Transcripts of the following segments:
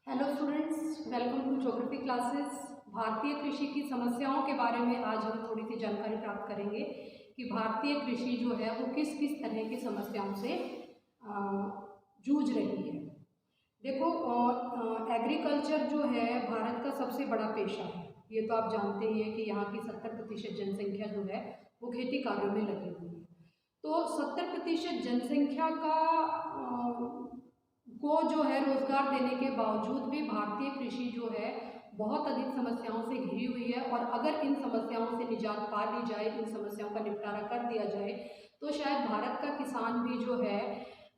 Hello students, welcome to geography classes. भारतीय कृषि की समस्याओं के बारे में आज हम थोड़ी सी जानकारी प्राप्त करेंगे कि भारतीय कृषि जो है वो किस किस तरह की समस्याओं से जूझ रही है। देखो, एग्रीकल्चर जो है भारत का सबसे बड़ा पेशा है। ये तो आप जानते ही हैं कि यहाँ की 70% जनसंख्या जो है वो खेती कार्यों में लगी हुई है। तो 70% जनसंख्या को जो है रोजगार देने के बावजूद भी भारतीय कृषि जो है बहुत अधिक समस्याओं से घिरी हुई है। और अगर इन समस्याओं से निजात पा ली जाए, इन समस्याओं का निपटारा कर दिया जाए, तो शायद भारत का किसान भी जो है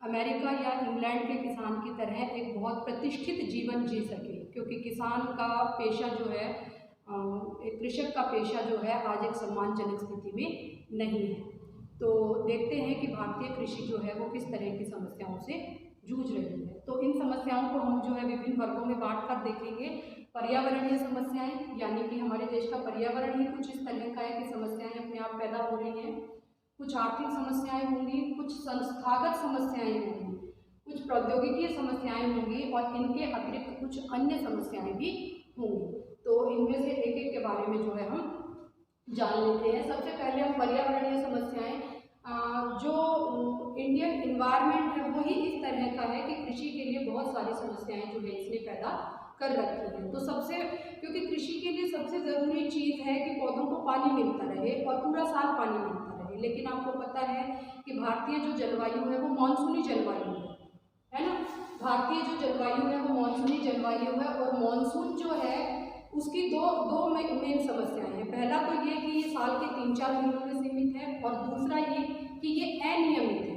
अमेरिका या इंग्लैंड के किसान की तरह एक बहुत प्रतिष्ठित जीवन जी सके। क्योंकि किसान का पेशा जो है, एक कृषक का पेशा जो है आज एक सम्मानजनक स्थिति में नहीं है। तो देखते हैं कि भारतीय कृषि जो है वो किस तरह की समस्याओं से जूझ रही है। तो इन समस्याओं को हम जो है विभिन्न वर्गों में बांट कर देखेंगे। पर्यावरणीय समस्याएं, यानी कि हमारे देश का पर्यावरण ही कुछ इस तरह का है कि समस्याएं अपने आप पैदा हो रही हैं। कुछ आर्थिक समस्याएं होंगी, कुछ संस्थागत समस्याएं होंगी, कुछ प्रौद्योगिकीय समस्याएं होंगी और इनके अतिरिक्त कुछ अन्य समस्याएं भी होंगी। तो इनमें से एक एक के बारे में जो है हम जान लेते हैं। सबसे पहले हम पर्यावरणीय समस्याएं, जो इंडियन इन्वायरमेंट है वही इस तरह का है कि कृषि के लिए बहुत सारी समस्याएं जो है इसने पैदा कर रखी है। तो सबसे, क्योंकि कृषि के लिए सबसे ज़रूरी चीज़ है कि पौधों को पानी मिलता रहे और पूरा साल पानी मिलता रहे। लेकिन आपको पता है कि भारतीय जो जलवायु है वो मानसूनी जलवायु है ना। भारतीय जो जलवायु है वो मानसूनी जलवायु है और मानसून जो है उसकी दो मेन समस्याएं हैं। पहला तो ये कि ये साल के 3-4 महीनों में सीमित है और दूसरा ये कि ये अनियमित है,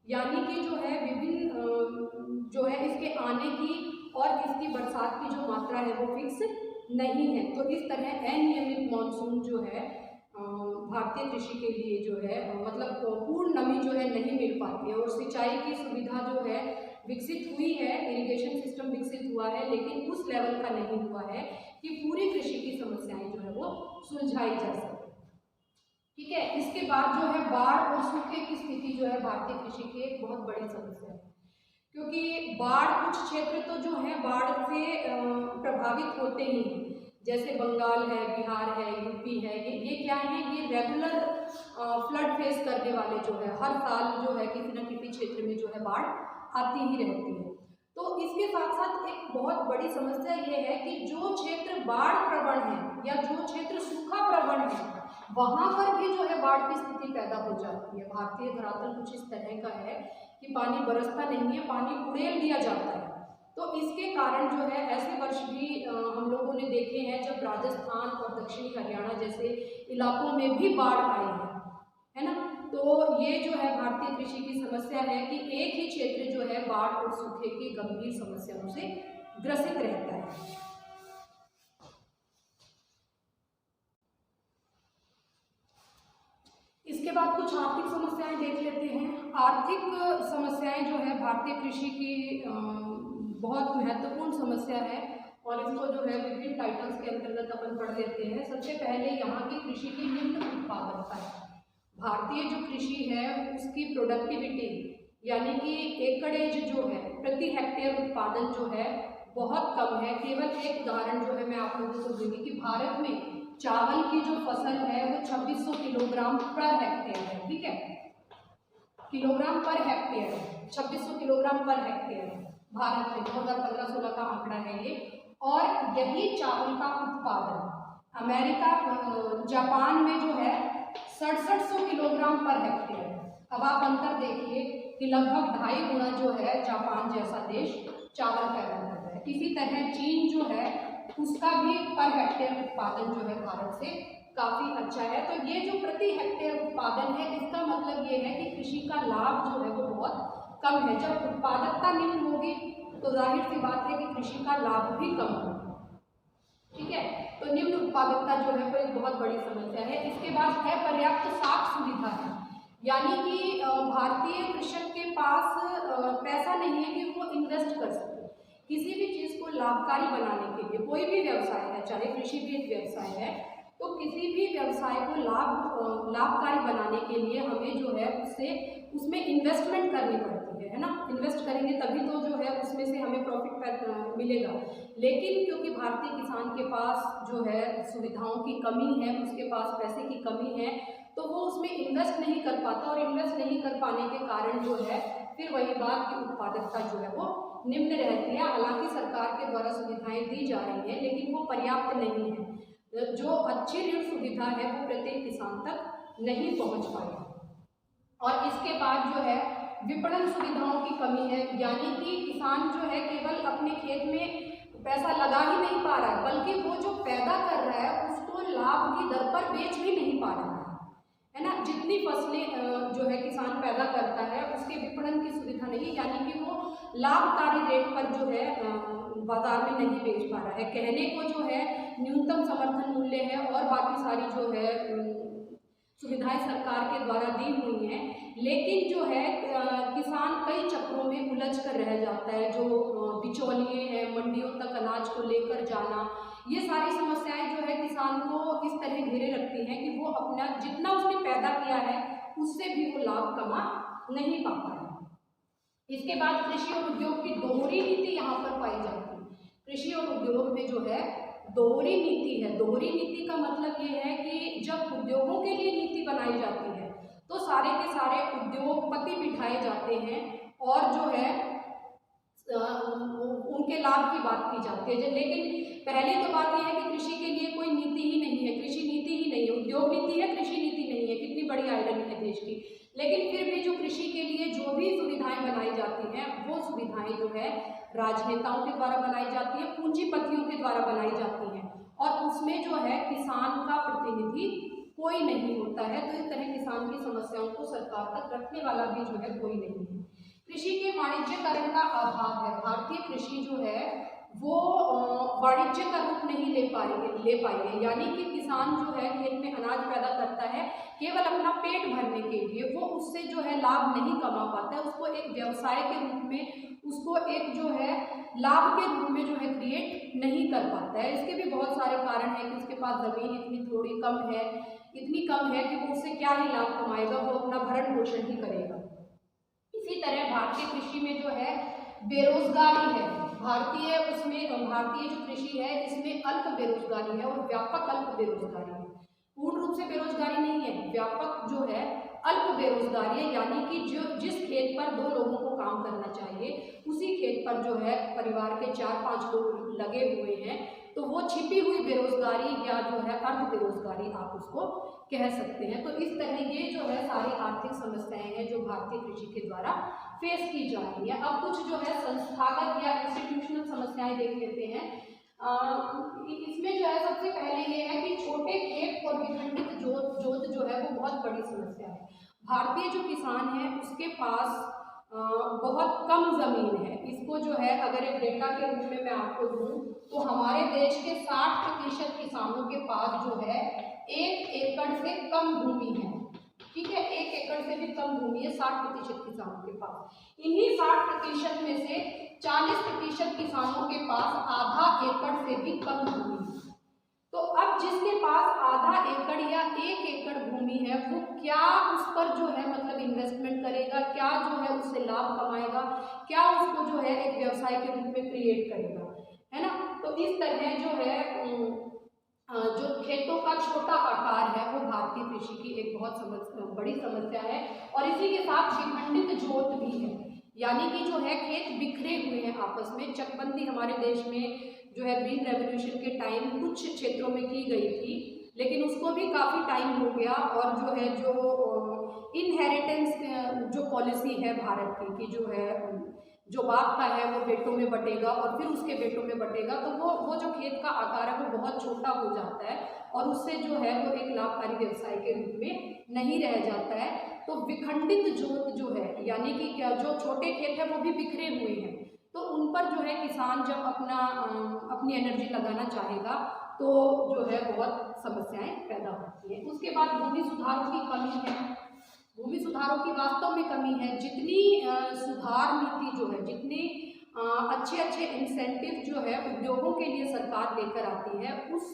यानी कि जो है विभिन्न जो है इसके आने की और इसकी बरसात की जो मात्रा है वो फिक्स नहीं है। तो इस तरह अनियमित मानसून जो है भारतीय कृषि के लिए जो है मतलब पूर्ण नमी जो है नहीं मिल पाती है। और सिंचाई की सुविधा जो है विकसित हुई है, इरिगेशन सिस्टम विकसित हुआ है, लेकिन उस लेवल का नहीं हुआ है कि पूरी कृषि की समस्याएं जो है वो सुलझाई जा सके। ठीक है। इसके बाद जो है बाढ़ और सूखे की स्थिति जो है भारतीय कृषि की एक बहुत बड़ी समस्या है। क्योंकि बाढ़, कुछ क्षेत्र तो जो है बाढ़ से प्रभावित होते ही हैं, जैसे बंगाल है, बिहार है, यूपी है। ये क्या है, ये रेगुलर फ्लड फेस करने वाले जो है हर साल जो है किसी न किसी क्षेत्र में जो है बाढ़ आती ही रहती है। तो इसके साथ साथ एक बहुत बड़ी समस्या ये है कि जो क्षेत्र बाढ़ प्रवण है या जो क्षेत्र सूखा प्रवण है वहां पर भी जो है बाढ़ की स्थिति पैदा हो जाती है। भारतीय धरातल कुछ इस तरह का है कि पानी बरसता नहीं है, पानी उड़ेल दिया जाता है। तो इसके कारण जो है ऐसे वर्ष भी हम लोगों ने देखे हैं जब राजस्थान और दक्षिणी हरियाणा जैसे इलाकों में भी बाढ़ आई है ना। तो ये जो है भारतीय कृषि की समस्या है कि एक ही क्षेत्र जो है बाढ़ और सूखे की गंभीर समस्याओं से ग्रसित रहता है। इसके बाद कुछ आर्थिक समस्याएं देख लेते हैं। आर्थिक समस्याएं जो है भारतीय कृषि की बहुत महत्वपूर्ण समस्या है और इसको जो है विभिन्न टाइटल्स के अंतर्गत अपन पढ़ लेते हैं। सबसे पहले यहाँ की कृषि की निम्न उत्पादकता है। भारतीय जो कृषि है उसकी प्रोडक्टिविटी, यानी कि एकड़ेज जो है प्रति हेक्टेयर उत्पादन जो है बहुत कम है। केवल एक उदाहरण जो है मैं आप लोगों को दूंगी कि भारत में चावल की जो फसल है वो 2600 किलोग्राम पर हेक्टेयर है। ठीक है, kilogram per hectare, 2600 kilogram per hectare Bharat में 2015-16 का आंकड़ा है ये। और यही चावल का उत्पादन अमेरिका, जापान में जो है 6700 किलोग्राम पर हेक्टेयर। अब आप अंतर देखिए कि लगभग 2.5 गुना जो है जापान जैसा देश चावल पैदा कर रहा है। इसी तरह चीन जो है उसका भी पर हेक्टेयर उत्पादन जो है भारत से काफी अच्छा है। तो ये जो प्रति हेक्टेयर उत्पादन है इसका मतलब ये है कि कृषि का लाभ जो है वो बहुत कम है। जब उत्पादकता निम्न होगी तो जाहिर सी बात है कि कृषि का लाभ भी कम होगा। ठीक है, तो निम्न उत्पादकता जो है वो एक बहुत बड़ी समस्या है। इसके बाद है पर्याप्त साख सुविधा है, यानी कि भारतीय कृषक के पास पैसा नहीं है कि वो इन्वेस्ट कर सके किसी भी चीज़ को लाभकारी बनाने के लिए। कोई भी व्यवसाय है, चाहे कृषि भी एक व्यवसाय है, तो किसी भी व्यवसाय को लाभकारी बनाने के लिए हमें जो है उसमें इन्वेस्टमेंट करनी पड़ती है ना, इन्वेस्ट करेंगे तभी तो जो है उसमें से हमें प्रॉफिट मिलेगा। लेकिन क्योंकि भारतीय किसान के पास जो है सुविधाओं की कमी है, उसके पास पैसे की कमी है, तो वो उसमें इन्वेस्ट नहीं कर पाता, और इन्वेस्ट नहीं कर पाने के कारण जो है फिर वही बात की उत्पादकता जो है वो निम्न रहती है। हालांकि सरकार के द्वारा सुविधाएं दी जा रही हैं, लेकिन वो पर्याप्त नहीं है। जो अच्छी ऋण सुविधा है वो प्रत्येक किसान तक नहीं पहुंच पाई। और इसके बाद जो है विपणन सुविधाओं की कमी है, यानी कि किसान जो है केवल अपने खेत में पैसा लगा ही नहीं पा रहा है, बल्कि वो जो पैदा कर रहा है उसको लाभ की दर पर बेच भी नहीं पा रहा है ना। जितनी फसलें जो है किसान पैदा करता है उसके विपणन की सुविधा नहीं, यानी कि वो लाभकारी रेट पर जो है बाजार में नहीं बेच पा रहा है। कहने को जो है न्यूनतम समर्थन मूल्य है और बाकी सारी जो है सुविधाएं सरकार के द्वारा दी हुई हैं, लेकिन जो है किसान कई चक्रों में उलझ कर रह जाता है। जो बिचौलिए हैं, मंडियों तक अनाज को लेकर जाना, ये सारी समस्याएं जो है किसान को इस तरह घेरे रखती हैं कि वो अपना जितना उसने पैदा किया है उससे भी वो लाभ कमा नहीं पाता है। इसके बाद कृषि और उद्योग की दोहरी नीति यहाँ पर पाई जाती है। कृषि और उद्योग में जो है दोहरी नीति है। दोहरी नीति का मतलब ये है कि जब उद्योगों के लिए नीति बनाई जाती है तो सारे के सारे उद्योगपति बिठाए जाते हैं और जो है उनके लाभ की बात की जाती है। लेकिन पहले तो बात यह है कि कृषि के लिए कोई नीति ही नहीं है, कृषि नीति ही नहीं है, उद्योग नीति है, कृषि नीति नहीं है। कितनी बड़ी आयरनी है देश की। लेकिन फिर भी जो कृषि के लिए जो भी सुविधाएं बनाई जाती हैं वो सुविधाएं जो है राजनेताओं के द्वारा बनाई जाती है, पूंजीपतियों के द्वारा बनाई जाती हैं, और उसमें जो है किसान का प्रतिनिधि कोई नहीं होता है। तो इस तरह किसान की समस्याओं को सरकार तक रखने वाला भी जो है कोई नहीं है। कृषि के वाणिज्यकरण का अभाव है। भारतीय कृषि जो है वो वाणिज्य का रूप नहीं ले पाई है, यानी कि किसान जो है खेत में अनाज पैदा करता है केवल अपना पेट भरने के लिए, वो उससे जो है लाभ नहीं कमा पाता है, उसको एक व्यवसाय के रूप में, उसको एक जो है लाभ के रूप में जो है क्रिएट नहीं कर पाता है। इसके भी बहुत सारे कारण हैं कि उसके पास ज़मीन इतनी थोड़ी कम है, इतनी कम है कि वो उससे क्या ही लाभ कमाएगा, वो अपना भरण पोषण ही करेगा। इसी तरह भारतीय कृषि में जो है बेरोजगारी है। भारतीय जो कृषि है इसमें अल्प बेरोजगारी है और व्यापक अल्प बेरोजगारी है। पूर्ण रूप से बेरोजगारी नहीं है, व्यापक जो है अल्प बेरोजगारी है, यानी कि जिस खेत पर 2 लोगों को काम करना चाहिए उसी खेत पर जो है परिवार के 4-5 लोग लगे हुए हैं, तो वो छिपी हुई बेरोजगारी या जो है अर्ध बेरोजगारी आप उसको कह सकते हैं। तो इस तरह ये जो है सारी आर्थिक समस्याएं हैं जो भारतीय कृषि के द्वारा फेस की जा रही है। अब कुछ जो है संस्थागत या इंस्टीट्यूशनल समस्याएं देख लेते हैं। इसमें जो है सबसे पहले ये है कि छोटे खेत और विखंडित जोत जो है वो बहुत बड़ी समस्या है। भारतीय जो किसान है उसके पास बहुत कम ज़मीन है। इसको जो है अगर एक डेटा के रूप में मैं आपको दूँ तो हमारे देश के 60% किसानों के पास जो है 1 एकड़ से कम भूमि है। ठीक है, 1 एकड़ से भी कम भूमि है 60% किसानों के पास। इन्हीं 60% में से 40% किसानों के पास आधा एकड़ से भी कम भूमि है। तो अब जिसके पास आधा एकड़ या 1 एकड़ भूमि है वो क्या उस पर जो है मतलब इन्वेस्टमेंट करेगा, क्या जो है उससे लाभ कमाएगा, क्या उसको जो है एक व्यवसाय के रूप में क्रिएट करेगा, है ना। तो इस तरह जो है जो खेतों का छोटा आकार है वो भारतीय कृषि की एक बहुत बड़ी समस्या है। और इसी के साथ विखंडित जोत भी है, यानी कि जो है खेत बिखरे हुए हैं आपस में। चकबंदी हमारे देश में जो है ग्रीन रेवोल्यूशन के टाइम कुछ क्षेत्रों में की गई थी, लेकिन उसको भी काफ़ी टाइम हो गया। और जो है जो इनहेरिटेंस जो पॉलिसी है भारत की कि जो है जो बाप का है वो बेटों में बटेगा और फिर उसके बेटों में बटेगा, तो वो जो खेत का आकार है वो बहुत छोटा हो जाता है और उससे जो है वो एक लाभकारी व्यवसाय के रूप में नहीं रह जाता है। तो विखंडित जोत जो है, यानी कि जो छोटे खेत है वो भी बिखरे हुए हैं, तो उन पर जो है किसान जब अपनी एनर्जी लगाना चाहेगा तो जो है बहुत समस्याएं पैदा होती हैं। उसके बाद भूमि सुधारों की कमी है। भूमि सुधारों की वास्तव में कमी है। जितनी सुधार नीति जो है, जितने अच्छे इंसेंटिव जो है उद्योगों के लिए सरकार लेकर आती है, उस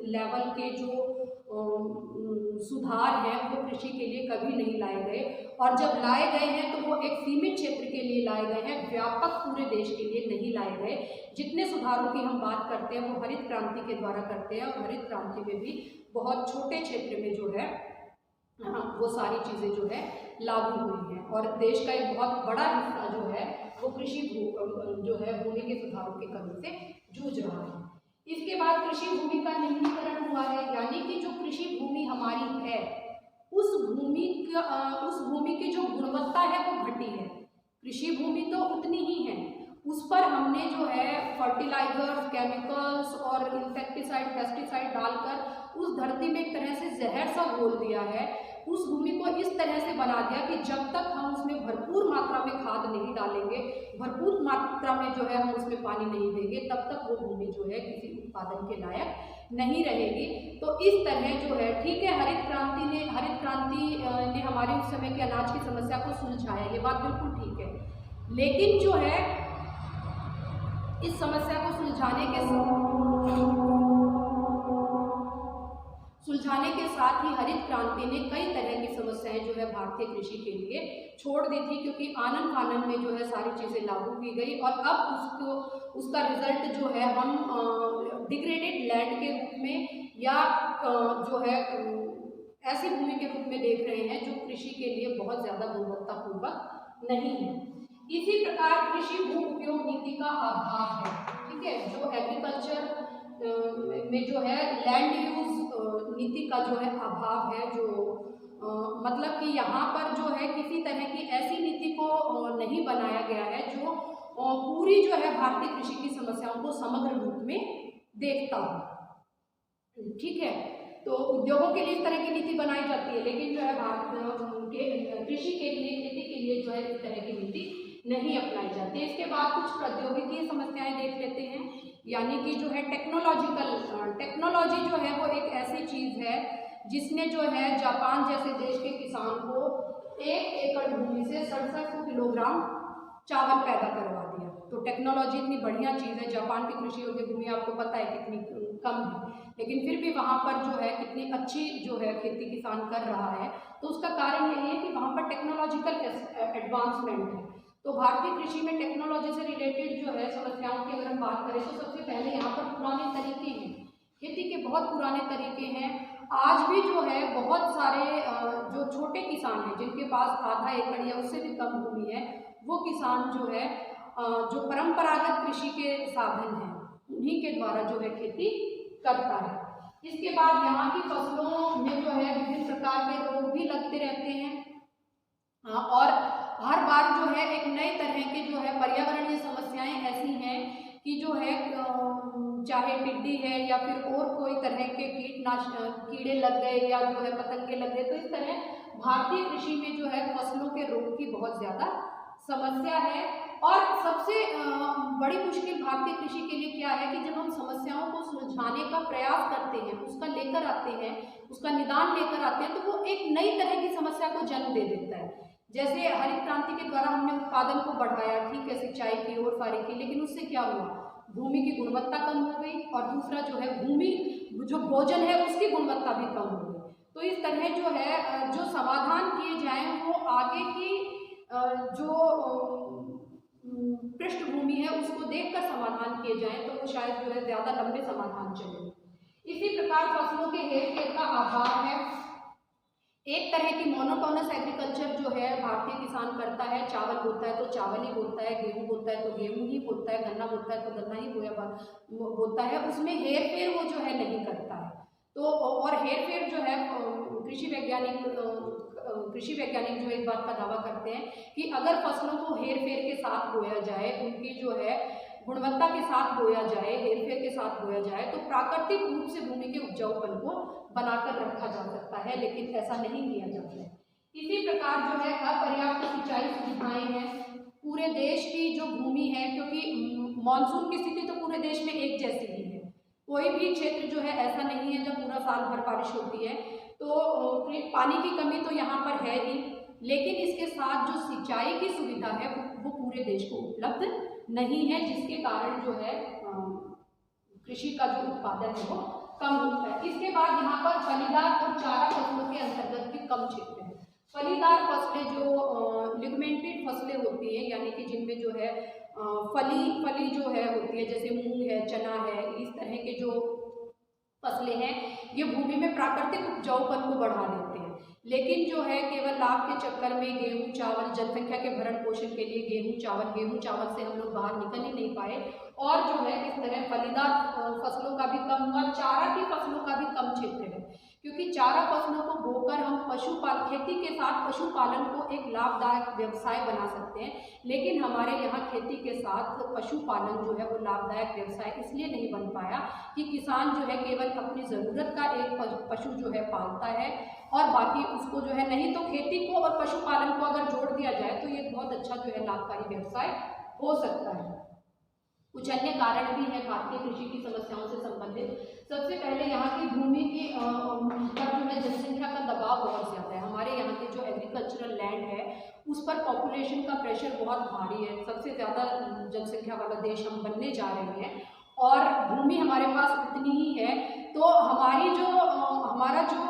लेवल के जो सुधार हैं वो कृषि के लिए कभी नहीं लाए गए, और जब लाए गए हैं तो वो एक सीमित क्षेत्र के लिए लाए गए हैं, व्यापक पूरे देश के लिए नहीं लाए गए। जितने सुधारों की हम बात करते हैं वो हरित क्रांति के द्वारा करते हैं, और हरित क्रांति में भी बहुत छोटे क्षेत्र में जो है वो सारी चीज़ें जो है लागू हुई हैं, और देश का एक बहुत बड़ा हिस्सा जो है वो कृषि जो है भूमि के सुधारों की कमी से जूझ रहा है। इसके बाद कृषि भूमि का निम्नीकरण हुआ है, यानी कि जो कृषि भूमि हमारी है उस भूमि की जो गुणवत्ता है वो घटी है। कृषि भूमि तो उतनी ही है, उस पर हमने जो है फर्टिलाइजर्स, केमिकल्स और इंसेक्टिसाइड, पेस्टिसाइड डालकर उस धरती में एक तरह से जहर सा घोल दिया है। उस भूमि को इस तरह से बना दिया कि जब तक हम उसमें भरपूर मात्रा में खाद नहीं डालेंगे, भरपूर मात्रा में जो है हम उसमें पानी नहीं देंगे, तब तक वो भूमि जो है किसी उत्पादन के लायक नहीं रहेगी। तो इस तरह जो है, ठीक है, हरित क्रांति ने हमारे उस समय के अनाज की समस्या को सुलझाया, ये बात बिल्कुल ठीक है, लेकिन जो है इस समस्या को सुलझाने के साथ ही हरित क्रांति ने कई तरह की समस्याएं जो है भारतीय कृषि के लिए छोड़ दी थी, क्योंकि आनन फानन में जो है सारी चीज़ें लागू की गई, और अब उसका रिजल्ट जो है हम डिग्रेडेड लैंड के रूप में या जो है ऐसी भूमि के रूप में देख रहे हैं जो कृषि के लिए बहुत ज़्यादा गुणवत्तापूर्वक नहीं है। इसी प्रकार कृषि भू उपयोग नीति का अभाव है, ठीक है, जो एग्रीकल्चर में जो है लैंड यूज नीति का जो है अभाव है, जो मतलब कि यहाँ पर जो है किसी तरह की ऐसी नीति को नहीं बनाया गया है जो पूरी जो है भारतीय कृषि की समस्याओं को समग्र रूप में देखता हो, ठीक है। तो उद्योगों के लिए इस तरह की नीति बनाई जाती है, लेकिन जो है भारत के कृषि के लिए, खेती के लिए जो है इस तरह की नीति नहीं अपनाई जाती है। इसके बाद कुछ प्रौद्योगिकी समस्याएं देख लेते हैं, यानी कि जो है टेक्नोलॉजी जो है वो एक ऐसी चीज़ है जिसने जो है जापान जैसे देश के किसान को 1 एकड़ भूमि से 67 किलोग्राम चावल पैदा करवा दिया। तो टेक्नोलॉजी इतनी बढ़िया चीज़ है, जापान की कृषि योग्य भूमि आपको पता है कितनी कम है, लेकिन फिर भी वहाँ पर जो है कितनी अच्छी जो है खेती किसान कर रहा है। तो उसका कारण यही है कि वहाँ पर टेक्नोलॉजिकल एडवांसमेंट है। तो भारतीय कृषि में टेक्नोलॉजी से रिलेटेड जो है समस्याओं की अगर हम बात करें तो सबसे पहले यहाँ पर पुराने तरीके हैं, खेती के बहुत पुराने तरीके हैं। आज भी जो है बहुत सारे जो छोटे किसान हैं जिनके पास आधा एकड़ या उससे भी कम भूमि है, वो किसान जो है जो परंपरागत कृषि के साधन हैं उन्हीं के द्वारा जो है खेती करता है। इसके बाद यहाँ की फसलों में जो है विभिन्न प्रकार के रोग भी लगते रहते हैं, और हर बार जो है एक नए तरह के जो है पर्यावरणीय समस्याएं ऐसी हैं कि जो है चाहे टिड्डी है या फिर और कोई तरह के कीड़े लग गए या जो है पतंगे लग गए, तो इस तरह भारतीय कृषि में जो है फसलों के रोग की बहुत ज़्यादा समस्या है। और सबसे बड़ी मुश्किल भारतीय कृषि के लिए क्या है कि जब हम समस्याओं को सुलझाने का प्रयास करते हैं, उसका लेकर आते हैं, उसका निदान लेकर आते हैं, तो वो एक नई तरह की समस्या को जन्म दे देता है। जैसे हरित क्रांति के द्वारा हमने उत्पादन को बढ़ाया, ठीक है, सिंचाई की और सारी की, लेकिन उससे क्या हुआ, भूमि की गुणवत्ता कम हो गई, और दूसरा जो है भूमि जो भोजन है उसकी गुणवत्ता भी कम हो गई। तो इस तरह जो है जो समाधान किए जाएं वो आगे की जो पृष्ठभूमि है उसको देखकर समाधान किए जाएं, तो वो शायद जो है ज़्यादा लंबे समाधान चले। इसी प्रकार फसलों के हेरफेर का अभाव है। एक तरह की मोनोटोनस एग्रीकल्चर जो है भारतीय किसान करता है, चावल बोता है तो चावल ही बोता है, गेहूं बोता है तो गेहूं ही बोता है, गन्ना बोता है तो गन्ना ही बोता है, उसमें हेर फेर वो जो है नहीं करता है। तो और हेर फेर जो है कृषि वैज्ञानिक जो एक बात का दावा करते हैं कि अगर फसलों को हेर फेर के साथ बोया जाए, उनकी जो है गुणवत्ता के साथ बोया जाए, हेरफेर के साथ बोया जाए, तो प्राकृतिक रूप से भूमि के उपजाऊपन को बनाकर रखा जा सकता है, लेकिन ऐसा नहीं किया जाता है। इसी प्रकार जो है अपर्याप्त सिंचाई सुविधाएं हैं। पूरे देश की जो भूमि है, क्योंकि मानसून की स्थिति तो पूरे देश में एक जैसी ही है, कोई भी क्षेत्र जो है ऐसा नहीं है जब पूरा साल भर बारिश होती है, तो पानी की कमी तो यहाँ पर है ही, लेकिन इसके साथ जो सिंचाई की सुविधा है वो पूरे देश को उपलब्ध नहीं है, जिसके कारण जो है कृषि का जो उत्पादन है वो कम होता है। इसके बाद यहाँ पर फलीदार और चारा फसलों के अंतर्गत भी कम क्षेत्र है। फलीदार फसलें जो लिगमेंटेड फसलें होती हैं, यानी कि जिनमें जो है फली जो है होती है, जैसे मूंग है, चना है, इस तरह के जो फसलें हैं ये भूमि में प्राकृतिक उपजाऊपन को बढ़ा देते हैं। लेकिन जो है केवल लाभ के चक्कर में गेहूं चावल, जनसंख्या के भरण पोषण के लिए गेहूं चावल से हम लोग बाहर निकल ही नहीं पाए, और जो है इस तरह फलीदार फसलों का भी कम हुआ, चारा की फसलों का भी कम क्षेत्र है, क्योंकि चारा फसलों को बोकर हम खेती के साथ पशुपालन को एक लाभदायक व्यवसाय बना सकते हैं। लेकिन हमारे यहाँ खेती के साथ पशुपालन जो है वो लाभदायक व्यवसाय इसलिए नहीं बन पाया कि किसान जो है केवल अपनी ज़रूरत का एक पशु जो है पालता है और बाकी उसको जो है, नहीं तो खेती को और पशुपालन को अगर जोड़ दिया जाए तो ये बहुत अच्छा जो है लाभकारी व्यवसाय हो सकता है। कुछ अन्य कारण भी हैं भारतीय कृषि की समस्याओं से संबंधित। सबसे पहले यहाँ की भूमि की पर जो है जनसंख्या का दबाव बहुत ज़्यादा है। हमारे यहाँ के जो एग्रीकल्चरल लैंड है उस पर पॉपुलेशन का प्रेशर बहुत भारी है। सबसे ज़्यादा जनसंख्या वाला देश हम बनने जा रहे हैं और भूमि हमारे पास उतनी ही है, तो हमारा जो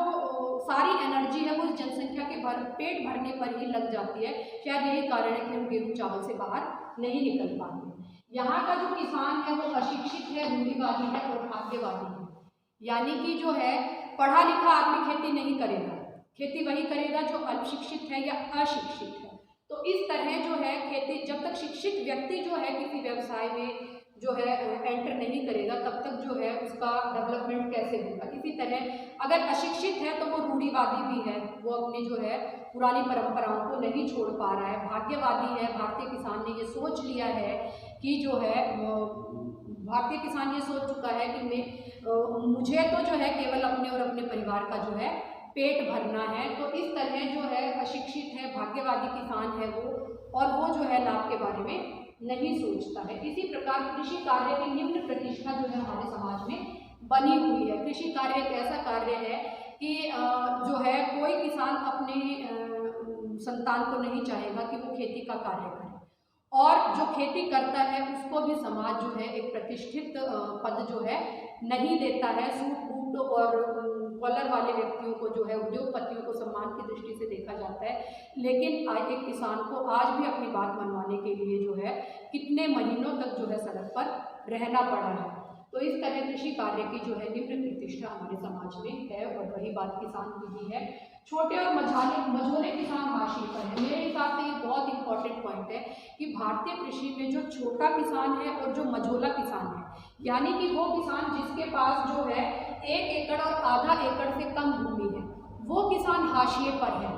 सारी एनर्जी है वो जनसंख्या के पेट भरने पर ही लग जाती है। शायद यही कारण है कि हम गेहूँ चावल से बाहर नहीं निकल पाते। यहाँ का जो किसान है वो अशिक्षित है, रूढ़िवादी है और भाग्यवादी है, यानी कि जो है पढ़ा लिखा आदमी खेती नहीं करेगा, खेती वही करेगा जो अशिक्षित है या अशिक्षित है। तो इस तरह जो है खेती, जब तक शिक्षित व्यक्ति जो है किसी व्यवसाय में जो है एंटर नहीं करेगा तब तक जो है उसका डेवलपमेंट कैसे होगा। इसी तरह अगर अशिक्षित है तो वो रूढ़िवादी भी है, वो अपनी जो है पुरानी परंपराओं को नहीं छोड़ पा रहा है। भाग्यवादी है, भारतीय किसान ने ये सोच लिया है कि जो है भारतीय किसान ये सोच चुका है कि मुझे तो जो है केवल अपने और अपने परिवार का जो है पेट भरना है। तो इस तरह जो है अशिक्षित है, भाग्यवादी किसान है वो, और वो जो है लाभ के बारे में नहीं सोचता है। इसी प्रकार कृषि कार्य की निम्न प्रतिष्ठा जो है हमारे समाज में बनी हुई है। कृषि कार्य एक ऐसा कार्य है कि जो है कोई किसान अपने संतान को नहीं चाहेगा कि वो खेती का कार्य करे, और जो खेती करता है उसको भी समाज जो है एक प्रतिष्ठित पद जो है नहीं देता है। सूट बूट और कॉलर वाले व्यक्तियों को जो है, उद्योगपतियों को सम्मान की दृष्टि से देखा जाता है। लेकिन आज एक किसान को आज भी अपनी बात मनवाने के लिए जो है कितने महीनों तक जो है सड़क पर रहना पड़ा है। तो इस तरह कृषि कार्य की जो है निम्न प्रतिष्ठा हमारे समाज में है, और वही बात किसान की भी है। छोटे और मझोले किसान हाशिए पर है। मेरे हिसाब से ये बहुत इंपॉर्टेंट पॉइंट है कि भारतीय कृषि में जो छोटा किसान है और जो मझोला किसान है, यानी कि वो किसान जिसके पास जो है 1 एकड़ और आधा एकड़ से कम भूमि है, वो किसान हाशिए पर है।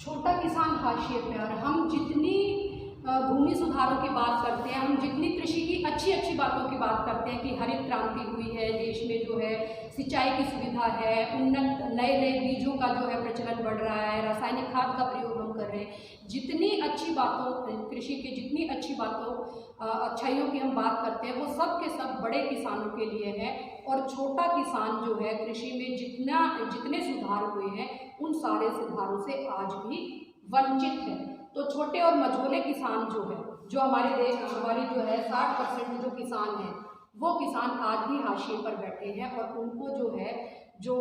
छोटा किसान हाशिए पे, और हम जितनी भूमि सुधारों की बात करते हैं, हम जितनी कृषि की अच्छी बातों की बात करते हैं कि हरित क्रांति हुई है देश में, जो है सिंचाई की सुविधा है, उन्नत नए बीजों का जो है प्रचलन बढ़ रहा है, रासायनिक खाद का प्रयोग हम कर रहे हैं, जितनी अच्छी बातों कृषि की जितनी अच्छाइयों की हम बात करते हैं वो सब के सब बड़े किसानों के लिए है। और छोटा किसान जो है कृषि में जितने सुधार हुए हैं उन सारे सुधारों से आज भी वंचित है। तो छोटे और मझोले किसान जो है, जो हमारे देश हमारी जो है 60% जो किसान हैं, वो किसान आज भी हाशिए पर बैठे हैं, और उनको जो है जो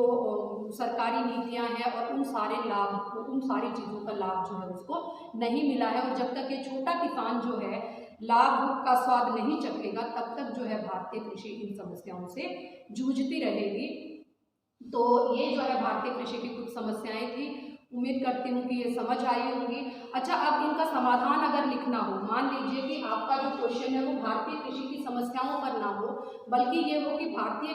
सरकारी नीतियां हैं और उन सारी चीज़ों का लाभ जो है उसको नहीं मिला है। और जब तक ये छोटा किसान जो है लाभ का स्वाद नहीं चखेगा तब तक जो है भारतीय कृषि इन समस्याओं से जूझती रहेगी। तो ये जो है भारतीय कृषि की कुछ समस्याएं थी। उम्मीद करती हूँ कि ये समझ आई होंगी। अच्छा, अब इनका समाधान अगर लिखना हो, मान लीजिए कि आपका जो क्वेश्चन है वो भारतीय कृषि की समस्याओं पर ना हो, बल्कि ये हो कि भारतीय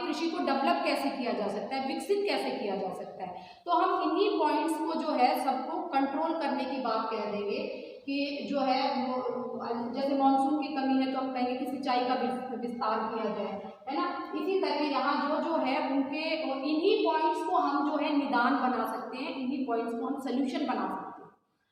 कृषि को डेवलप कैसे किया जा सकता है, विकसित कैसे किया जा सकता है, तो हम इन्हीं पॉइंट्स को जो है सबको कंट्रोल करने की बात कह देंगे कि जो है जैसे मानसून की कमी है तो हम कहेंगे कि सिंचाई का विस्तार किया जाए, है ना। इसी तरह यहाँ जो है उनके इन्हीं पॉइंट्स को हम जो है निदान बना सकते हैं, इन्हीं पॉइंट्स को हम सोल्यूशन बना सकते हैं।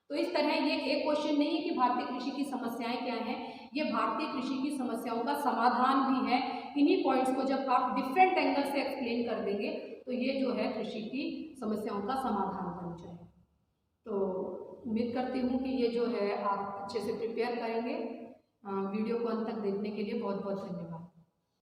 तो इस तरह ये एक क्वेश्चन नहीं है कि भारतीय कृषि की समस्याएं क्या हैं, ये भारतीय कृषि की समस्याओं का समाधान भी है। इन्हीं पॉइंट्स को जब आप डिफरेंट एंगल से एक्सप्लेन कर देंगे तो ये जो है कृषि की समस्याओं का समाधान बन जाए। तो उम्मीद करती हूँ कि ये जो है आप अच्छे से प्रिपेयर करेंगे। वीडियो को अंत तक देखने के लिए बहुत बहुत धन्यवाद।